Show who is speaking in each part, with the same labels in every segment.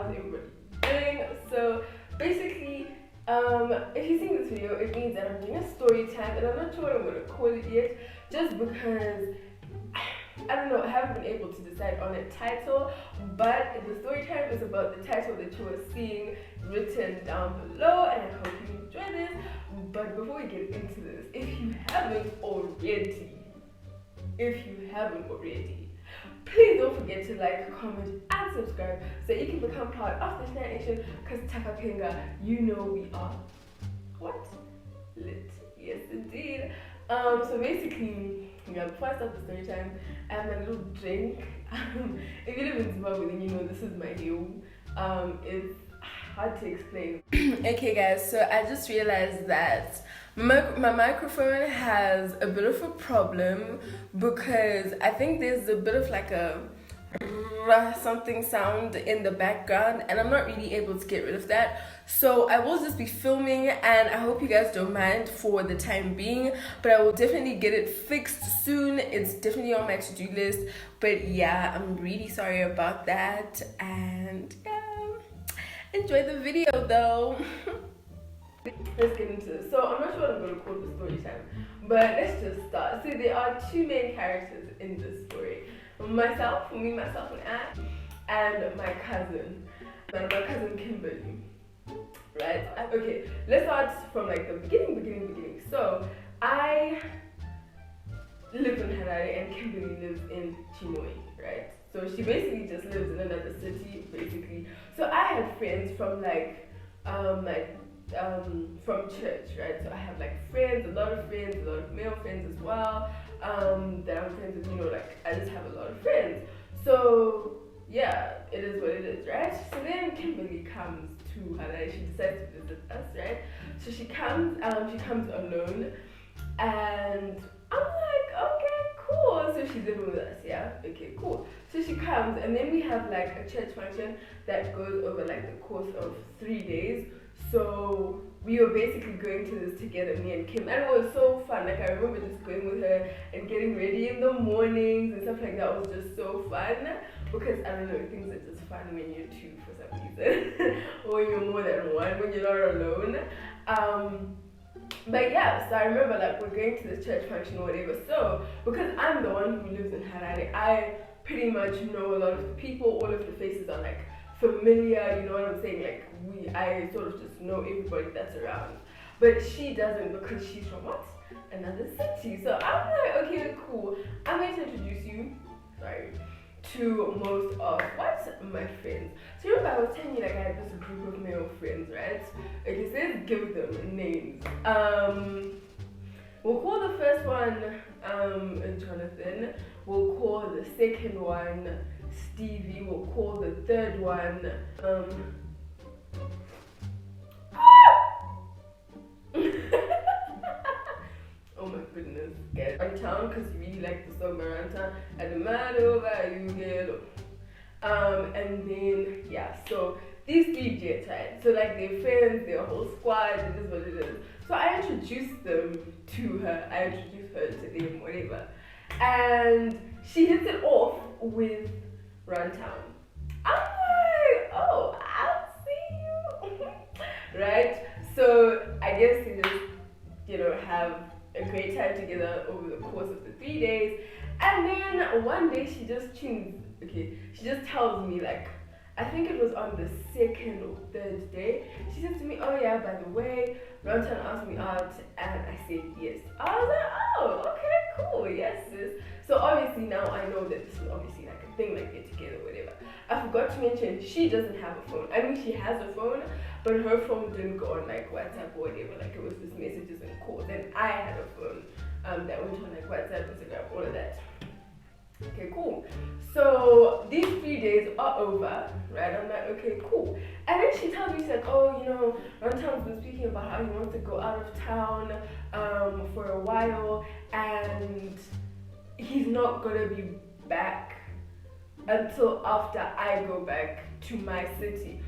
Speaker 1: how's everybody doing? So basically, if you're seeing this video, it means that I'm doing a story time, and I'm not sure what I'm gonna call it yet, just because I don't know, I haven't been able to decide on a title, but the story time is about the title that you are seeing written down below, and I hope you enjoy this. But before we get into this, if you haven't already, please don't forget to like, comment, and subscribe so you can become part of the Snack Nation, because Takapinga, you know we are what? Lit. Yes, indeed. So basically, yeah, before I start the story time, I have my little drink. If you live in Zimbabwe, then you know this is my new. It's hard to explain. Okay, guys, so I just realized that my microphone has a bit of a problem, because I think there's a bit of like a something sound in the background, and I'm not really able to get rid of that. So I will just be filming, and I hope you guys don't mind for the time being, but I will definitely get it fixed soon. It's definitely on my to-do list. But yeah, I'm really sorry about that, and yeah, enjoy the video though. Let's get into this. So I'm not sure what I'm going to call the story time, but let's just start. So there are two main characters in this story. Myself and I, and my cousin Kimberly. Right? Okay, let's start from like the beginning. So I live in Harare and Kimberly lives in Chimoy, right? So she basically just lives in another city, basically. So I had friends from from church, right? So I have like friends, a lot of male friends as well, that I'm friends with, you know, like I just have a lot of friends. So yeah, it is what it is, right? So then Kimberly comes to Harare, she decides to visit us, right? So she comes alone, and I'm like, okay, cool. So she's living with us, yeah? Okay, cool. So she comes, and then we have like a church function that goes over like the course of 3 days. So we were basically going to this together, me and Kim, and it was so fun. Like I remember just going with her and getting ready in the mornings and stuff like that. Was just so fun, because I don't know, things are just fun when you're two for some reason, or when you're more than one, when you're not alone. But yeah, so I remember like we're going to this church function or whatever. So because I'm the one who lives in Harare, I pretty much know a lot of the people. All of the faces are like familiar, you know what I'm saying? Like I sort of just know everybody that's around. But she doesn't, because she's from what? Another city. So I'm like, okay, cool. I'm going to introduce you, to most of my friends. So remember I was telling you like I had this group of male friends, right? Okay, so let's give them names. We'll call the first one Jonathan. We'll call the second one Stevie. We'll call the third one oh my goodness, get on town, because you really like the song Maranta and the man over you get. And then yeah, so these three jets, right? So like their friends, their whole squad, it is what it is. So I introduced them to her, I introduced her to them, whatever. And she hits it off with Runtown. I'm like, oh, I'll see you. Right? So I guess they just, you know, have a great time together over the course of the 3 days. And then one day she just tells me, like, I think it was on the second or third day, she said to me, oh yeah, by the way, Runtown asked me out, and I said yes. I was like, oh, okay, cool, yes sis. So obviously now I know that this is obviously like a thing, like get together, whatever. I forgot to mention, she doesn't have a phone. I mean, she has a phone, but her phone didn't go on like WhatsApp or whatever, like it was just messages and calls. And I had a phone that went on like WhatsApp, Instagram, all of that. Okay, cool. So these 3 days are over, right? I'm like, okay, cool. And then she tells me, she's like, oh, you know, Runtown's been speaking about how he wants to go out of town for a while, and he's not gonna be back until after I go back to my city.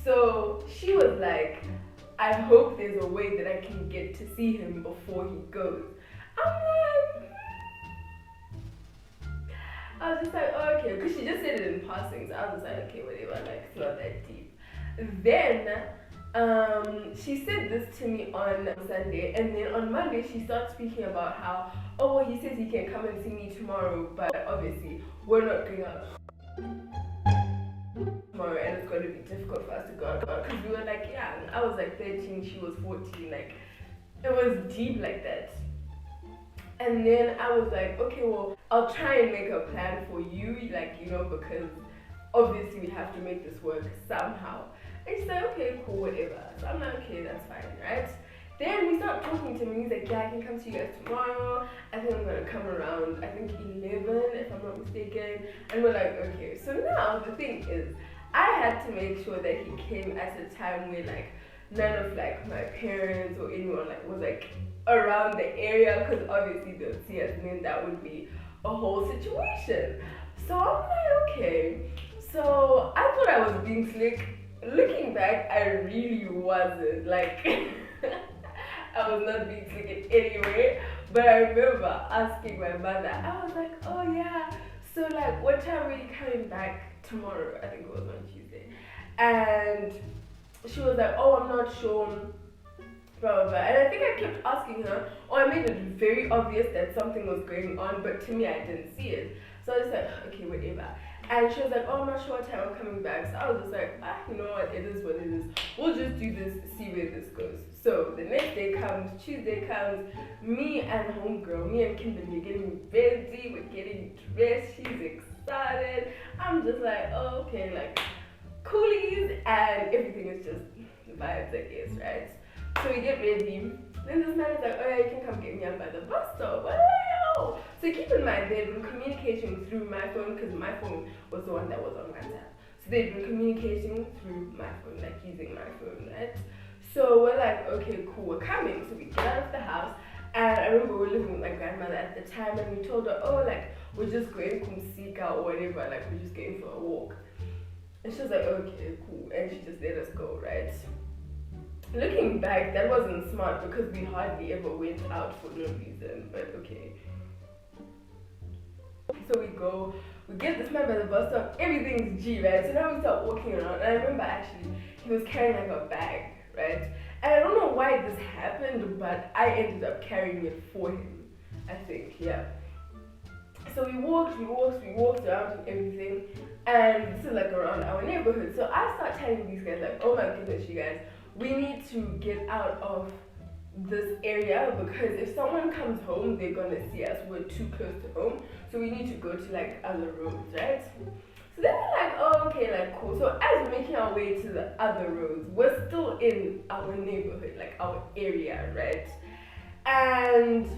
Speaker 1: So she was like, I hope there's a way that I can get to see him before he goes. I'm like, I was just like, oh, okay, because she just said it in passing, so I was just like, okay, whatever, like, it's not that deep. Then, she said this to me on Sunday, and then on Monday she starts speaking about how, oh, well, he says he can come and see me tomorrow, but obviously we're not going out tomorrow, and it's going to be difficult for us to go out because we were like, yeah, I was like 13, she was 14, like it was deep like that. And then I was like, okay, well, I'll try and make a plan for you, like, you know, because obviously we have to make this work somehow. And she's like, okay, cool, whatever. So I'm like, okay, that's fine, right? Then we start talking to me. He's like, yeah, I can come to you guys tomorrow. I think I'm gonna come around, I think 11, if I'm not mistaken. And we're like, okay. So now the thing is, I had to make sure that he came at a time where like none of like my parents or anyone like was like around the area, because obviously they'll see us, and then that would be a whole situation. So I'm like, okay. So I thought I was being slick. Looking back, I really wasn't. Like, I was not being slick in any way. But I remember asking my mother, I was like, oh yeah, so like, what time are you coming back tomorrow? I think it was on Tuesday. And she was like, oh, I'm not sure, blah, blah, blah. And I think I kept asking her, or I made it very obvious that something was going on, but to me, I didn't see it. So I was like, okay, whatever. And she was like, oh, I'm not sure what time I'm coming back. So I was just like, you know what, it is what it is. We'll just do this, see where this goes. So the next day comes, Tuesday comes, me and homegirl, me and Kimberly are getting ready, we're getting dressed, she's excited. I'm just like, oh, okay, like, coolies, and everything is just vibes, I guess, right? So we get ready. Then this man is like, oh yeah, you can come get me up by the bus stop. What? Oh. So keep in mind, they've been communicating through my phone, because my phone was the one that was on WhatsApp. So they've been communicating through my phone, like using my phone, right? So we're like, okay, cool, we're coming. So we get out of the house, and I remember we were living with my grandmother at the time, and we told her, oh, like, we're just going to Kumsika or whatever, like, we're just going for a walk. And she was like, okay, cool, and she just let us go, right? Looking back, that wasn't smart because we hardly ever went out for no reason, but okay. So we go, we get this man by the bus stop, everything's G, right? So now we start walking around, and I remember actually, he was carrying like a bag, right? And I don't know why this happened, but I ended up carrying it for him, I think, yeah. So we walked around and everything, and this is like around our neighborhood. So I start telling these guys like, oh my goodness, you guys, we need to get out of this area, because if someone comes home, they're gonna see us. We're too close to home, so we need to go to like other roads, right? So then we're like, oh, okay, like cool. So as we're making our way to the other roads, we're still in our neighborhood, like our area, right? And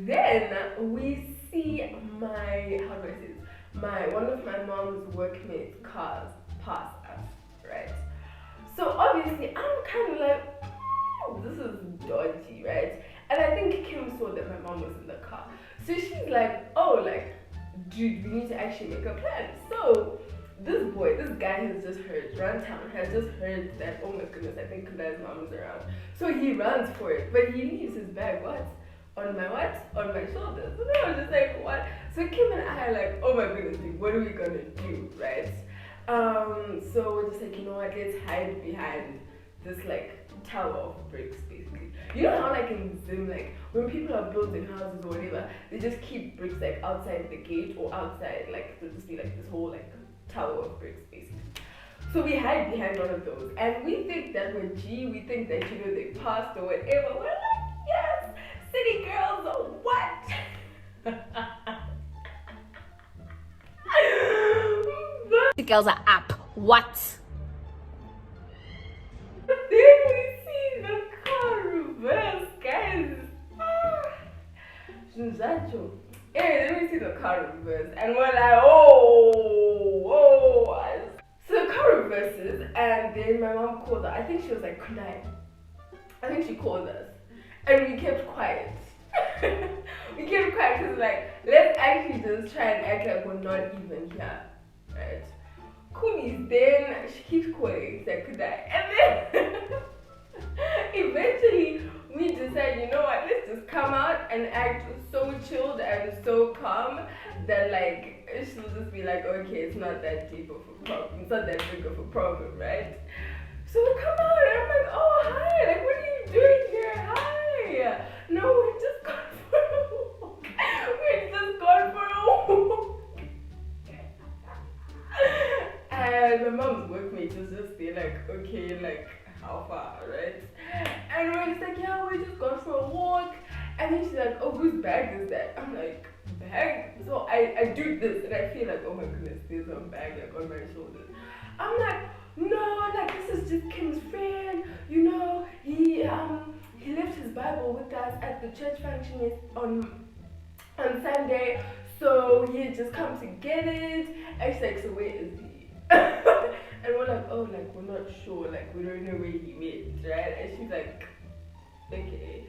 Speaker 1: then we see one of my mom's workmates' cars pass us, right? So obviously I'm kind of like, this is dodgy, right? And I think Kim saw that my mom was in the car. So she's like, oh, like, dude, we need to actually make a plan. So this guy has just heard, Runtown has just heard that, oh my goodness, I think Kundai's mom is around. So he runs for it, but he leaves his bag, on my shoulders. So then I was just like, what? So Kim and I are like, oh my goodness, dude, what are we gonna do, right? So we're just like, you know what, let's hide behind this like tower of bricks, basically. You know how like in Zim, like when people are building houses or whatever, they just keep bricks like outside the gate or outside, like there'll just be like this whole like tower of bricks, basically. So we hide behind one of those, and we think that we're G, we think that, you know, they passed or whatever. We're like, yes, city girls, or what?
Speaker 2: The girls are up. What?
Speaker 1: Then we see the car reverse, guys. Anyway, then we see the car reverse, and we're like, oh. So the car reverses, and then my mom called her. I think she was like, Kundai. I think she called us, and we kept quiet. We kept quiet because like, let's actually just try and act like we're not even here, right? Coolies, then she keeps calling, it's like, Kundai, and then eventually we decide, you know what, let's just come out and act so chilled and so calm that like she'll just be like, okay, it's not that deep of a problem, it's not that big of a problem, right? So we come out and I'm like, oh hi, like what are you doing here? Hi. No, we just gone for a walk. We just gone for a walk. And my mom's workmate was just there like, okay, like how far, right? And we're just like, yeah, we just gone for a walk. And then she's like, oh, whose bag is that? I'm like, bag? So I do this and I feel like, oh my goodness, there's a bag like on my shoulders. I'm like, no, like this is just Kim's friend, you know, he left his Bible with us at the church function on Sunday, so he had just come to get it. And she's like, so where is he? And we're like, oh, like we're not sure, like we don't know where he went, right? And she's like, okay.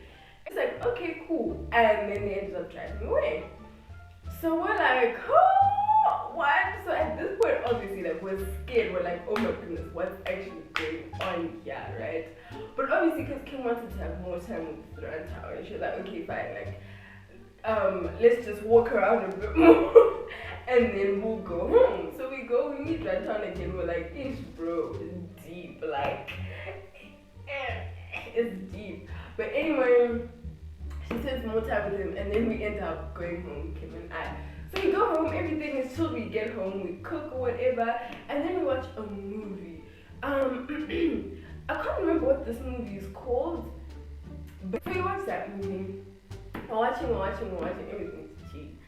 Speaker 1: It's like, okay, cool. And then they ended up driving away. So we're like, oh, what? So at this point, obviously, like we're scared. We're like, oh my goodness, what's actually going on here, right? But obviously, because Kim wanted to have more time with Rantown, and she was like, okay, fine, like, let's just walk around a bit more, and then we'll go home. So we go, we meet Rantown again. We're like, ish, bro, it's deep, like, it's deep. But anyway, she spends more time with him, and then we end up going home, Kim and I. So we go home, everything is chilled, we get home, we cook or whatever, and then we watch a movie. I can't remember what this movie is called, but we watched that movie. We're watching, everything's cheap.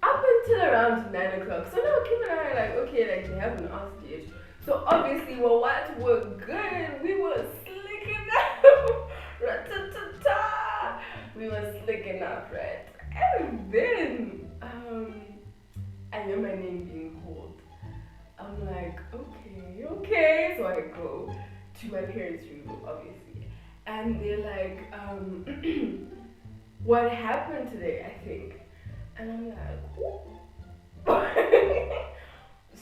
Speaker 1: Up until around 9 o'clock. So now Kim and I are like, okay, like they haven't asked yet. So obviously, well, what we're good, we were slick enough. Ra-ta-ta-ta. We were slick enough, right? And then I hear my name being called. I'm like, okay. So I go to my parents' room, obviously. And they're like, what happened today, I think. And I'm like, what?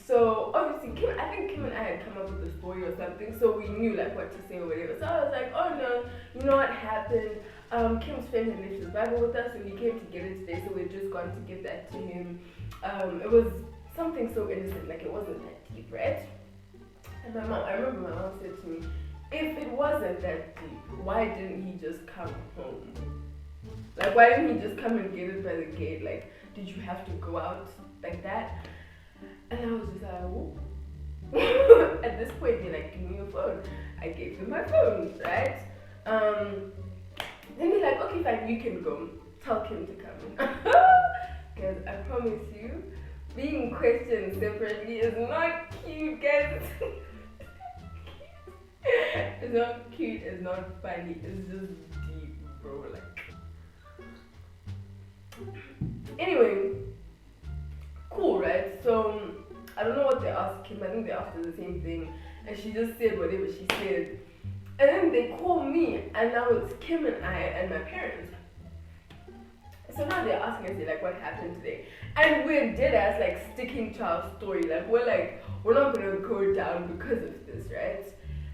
Speaker 1: So obviously, I think Kim and I had come up with a story or something, so we knew like what to say or whatever. So I was like, oh no, you know what happened? Kim's friend had left his Bible with us, and he came to get it today, so we're just going to give that to him. It was something so innocent, like it wasn't that deep, right? And I remember my mom said to me, if it wasn't that deep, why didn't he just come home? Like, why didn't he just come and get it by the gate? Like, did you have to go out like that? And I was just like, oh. At this point, they're like, give me your phone. I gave them my phone, right? Then they're like, okay, fine, you can go. Tell Kim to come. Guys, I promise you, being questioned separately is not cute, guys. It's not cute, it's not funny, it's just deep, bro. Like, anyway, cool, right? So I don't know what they asked Kim. I think they asked her the same thing, and she just said whatever she said. And then they call me, and now it's Kim and I and my parents. So now they're asking us, like, what happened today? And we're dead ass like sticking to our story. Like we're not gonna go down because of this, right?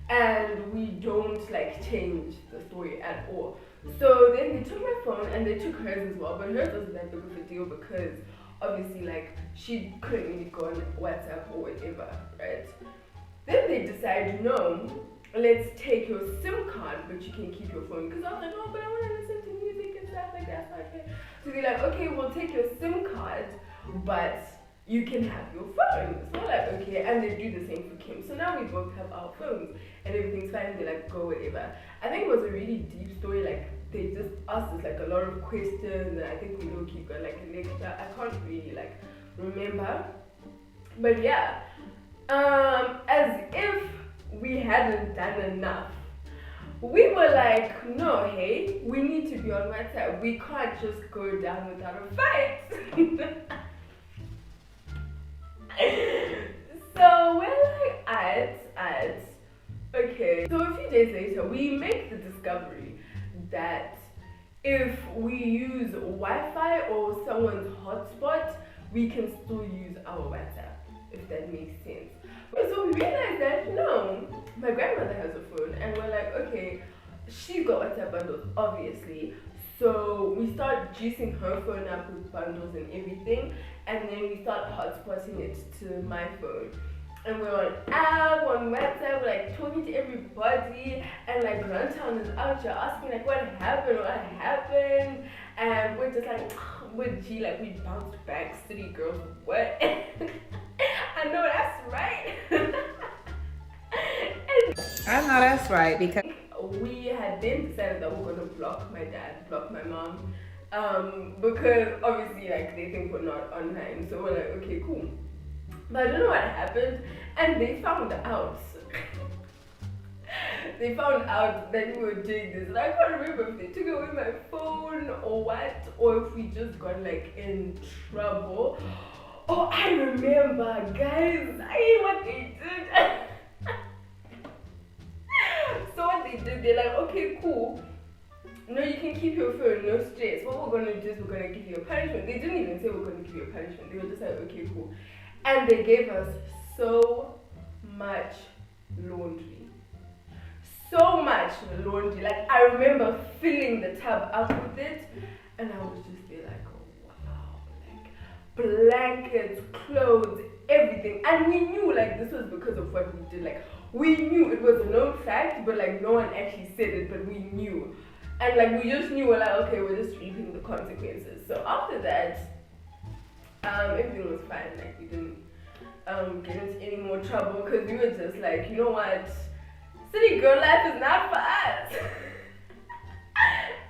Speaker 1: And we don't like change the story at all. So then they took my phone and they took hers as well, but hers wasn't that big of a deal because obviously like she couldn't really go on WhatsApp or whatever, right? Then they decide, no, let's take your SIM card, but you can keep your phone. Because I was like, oh, but I want to listen to music and stuff like that. Okay. So they're like, okay, we'll take your SIM card, but you can have your phone. So we're like, okay, and they do the same for Kim. So now we both have our phones and everything's fine. They're like, go whatever. I think it was a really deep story. Like they just asked us like a lot of questions, and I think we low key got like a lecture. I can't really like remember, but yeah, as if we hadn't done enough, we were like, no, hey, we need to be on WhatsApp. We can't just go down without a fight. So we're like, okay. So a few days later, we make the discovery that if we use Wi-Fi or someone's hotspot, we can still use our WhatsApp, if that makes sense. So we realized that, no, my grandmother has a phone, and we're like, okay, she's got WhatsApp bundles, obviously. So we start juicing her phone up with bundles and everything, and then we start hotspotting it to my phone. And we're on app, on WhatsApp, we're like talking to everybody, and like Runtown is out here asking like what happened, and we're just like, with G, like we bounced back, city girls, what? I know that's right.
Speaker 3: I know that's right, because
Speaker 1: we had then decided that we're gonna block my dad, block my mom, because obviously like they think we're not online, so we're like, okay, cool. But I don't know what happened, and they found out. They found out that we were doing this, and I can't remember if they took away my phone or what, or if we just got like in trouble. Oh, I remember, guys. What they did. So what they did, they're like, okay, cool. No, you can keep your phone, no stress. What we're gonna do is we're gonna give you a punishment. They didn't even say we're gonna give you a punishment. They were just like, okay, cool. And they gave us so much laundry. So much laundry. Like I remember filling the tub up with it, and I was just there like, oh wow, like blankets, clothes, everything. And we knew like this was because of what we did. Like we knew it was a known fact, but like no one actually said it, but we knew. And like we just knew, we're like, okay, we're just reaping the consequences. So after that, everything was fine. Like we didn't get into any more trouble, because we were just like, you know what, city girl life is not for us.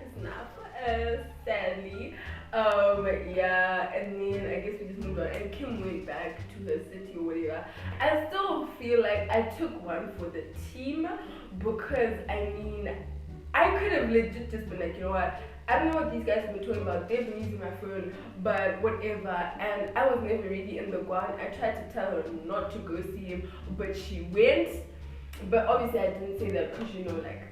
Speaker 1: It's not for us, sadly. Yeah, and then I guess we just moved on, and Kim went back to her city or whatever. I still feel like I took one for the team, because I mean, I could have legit just been like, you know what, I don't know what these guys have been talking about, they've been using my phone, but whatever. And I was never really in the ground. I tried to tell her not to go see him, but she went. But obviously I didn't say that because, you know, like,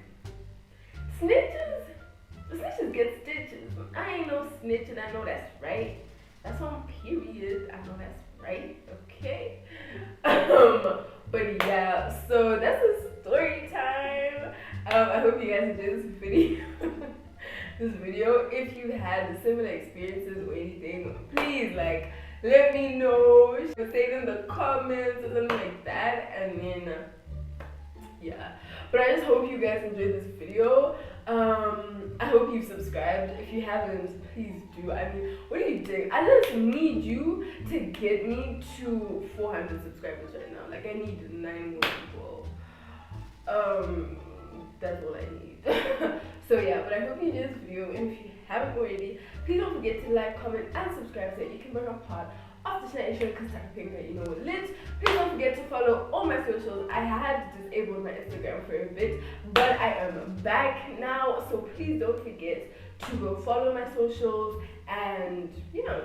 Speaker 1: snitches get stitches. I ain't no snitch, and I know that's right. That's on period. I know that's right, okay? But yeah, so that's a story time. I hope you guys enjoyed this video. If you had similar experiences or anything, please like let me know. Say it in the comments or something like that, and then yeah. But I just hope you guys enjoyed this video. I hope you've subscribed. If you haven't, please do. I mean, what are you doing? I just need you to get me to 400 subscribers right now. Like I need 9 more people. That's all I need. So yeah, but I hope you enjoyed this video, and if you haven't already, please don't forget to like, comment, and subscribe so that you can become part of the channel, because I think that you know what lit. Please don't forget to follow all my socials. I had disabled my Instagram for a bit, but I am back now, so please don't forget to go follow my socials, and you know,